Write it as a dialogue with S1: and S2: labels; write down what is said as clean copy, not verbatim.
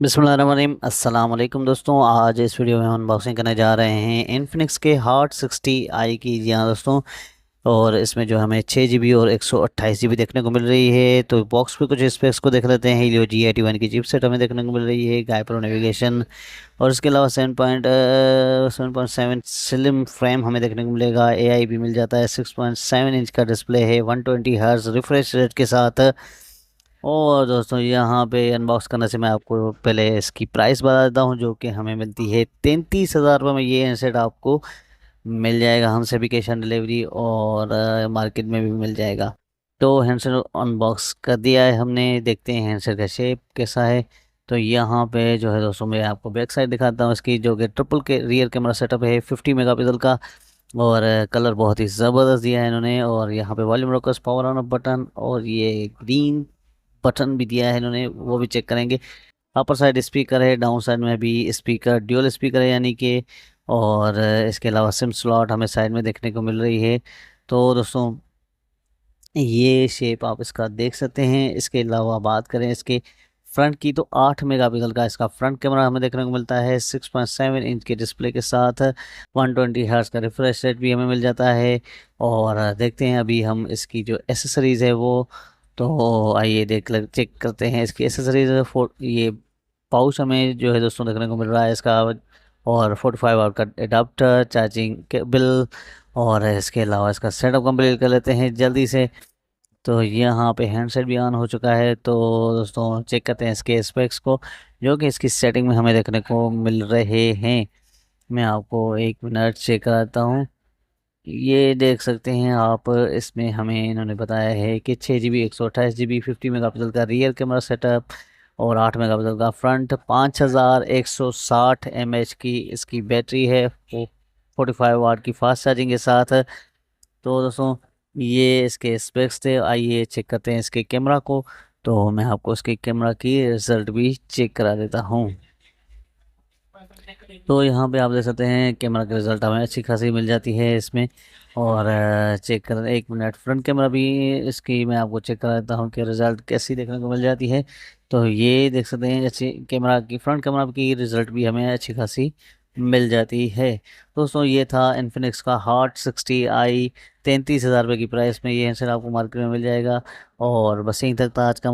S1: बिस्मिल्लाहिर्रहमानिर्रहीम। अस्सलाम वालेकुम दोस्तों, आज इस वीडियो में हम अनबॉक्सिंग करने जा रहे हैं इन्फिनिक्स के हॉट 60i की। जी हाँ दोस्तों, और इसमें जो हमें 6 GB और 128 GB देखने को मिल रही है। तो बॉक्स पे कुछ स्पेक्स को देख लेते हैं। हीलियो G81 की चिपसेट हमें देखने को मिल रही है, गाइप्रो नेविगेशन, और इसके अलावा 7.7 स्लिम फ्रेम हमें देखने को मिलेगा। AI भी मिल जाता है। 6.7 इंच का डिस्प्ले है 120 हर्ट्ज रिफ्रेश रेट के साथ। और दोस्तों, यहाँ पे अनबॉक्स करने से मैं आपको पहले इसकी प्राइस बता देता हूँ, जो कि हमें मिलती है 33,000 रुपये में। ये हैंडसेट आपको मिल जाएगा हमसे भी कैश ऑन डिलीवरी, और मार्केट में भी मिल जाएगा। तो हैंडसेट अनबॉक्स कर दिया है हमने, देखते हैं हैंडसेट का शेप कैसा है। तो यहाँ पे जो है दोस्तों, मैं आपको बैक साइड दिखाता हूँ इसकी, जो कि ट्रिपल के रियर कैमरा सेटअप है 50 मेगापिक्सल का। और कलर बहुत ही ज़बरदस्त दिया है इन्होंने। और यहाँ पे volume rockers, power on off button, और ये ग्रीन बटन भी दिया है इन्होंने, वो भी चेक करेंगे। अपर साइड स्पीकर है, डाउन साइड में भी स्पीकर, ड्यूअल स्पीकर है यानी कि। और इसके अलावा सिम स्लॉट हमें साइड में देखने को मिल रही है। तो दोस्तों, ये शेप आप इसका देख सकते हैं। इसके अलावा बात करें इसके फ्रंट की, तो 8 मेगापिक्सल का इसका फ्रंट कैमरा हमें देखने को मिलता है, 6.7 इंच के डिस्प्ले के साथ। 120 हर्ट्ज का रिफ्रेश रेट भी हमें मिल जाता है। और देखते हैं अभी हम इसकी जो एसेसरीज़ है वो। तो आइए चेक करते हैं इसकी एसेसरीज। ये पाउच हमें जो है दोस्तों देखने को मिल रहा है इसका। और 45 वाट का एडाप्टर, चार्जिंग केबल, और इसके अलावा इसका सेटअप कंप्लीट कर लेते हैं जल्दी से। तो यहाँ पे हैंडसेट भी ऑन हो चुका है। तो दोस्तों, चेक करते हैं इसके स्पेक्स को, जो कि इसकी सेटिंग में हमें देखने को मिल रहे हैं। मैं आपको एक मिनट चेक कराता हूँ। ये देख सकते हैं आप, इसमें हमें इन्होंने बताया है कि 6 GB 128 GB 50 मेगापिक्सल का रियर कैमरा सेटअप, और 8 मेगापिक्सल का फ्रंट, 5160 mAh की इसकी बैटरी है, वो 45 वाट की फास्ट चार्जिंग के साथ। तो दोस्तों, ये इसके स्पेक्स थे। आइए चेक करते हैं इसके कैमरा को। तो मैं आपको इसके कैमरा की रिजल्ट भी चेक करा देता हूँ। तो यहाँ पे आप देख सकते हैं कैमरा की रिजल्ट हमें अच्छी खासी मिल जाती है इसमें। और चेक कर एक मिनट, फ्रंट कैमरा भी इसकी मैं आपको चेक करा देता हूँ कि रिजल्ट कैसी देखने को मिल जाती है। तो ये देख सकते हैं अच्छी कैमरा की, फ्रंट कैमरा की रिजल्ट भी हमें अच्छी खासी मिल जाती है। दोस्तों, ये था इन्फिनिक्स का हॉट 60i। 33,000 रुपये की प्राइस में ये हैंडसेट आपको मार्केट में मिल जाएगा। और बस यहीं तक था आज का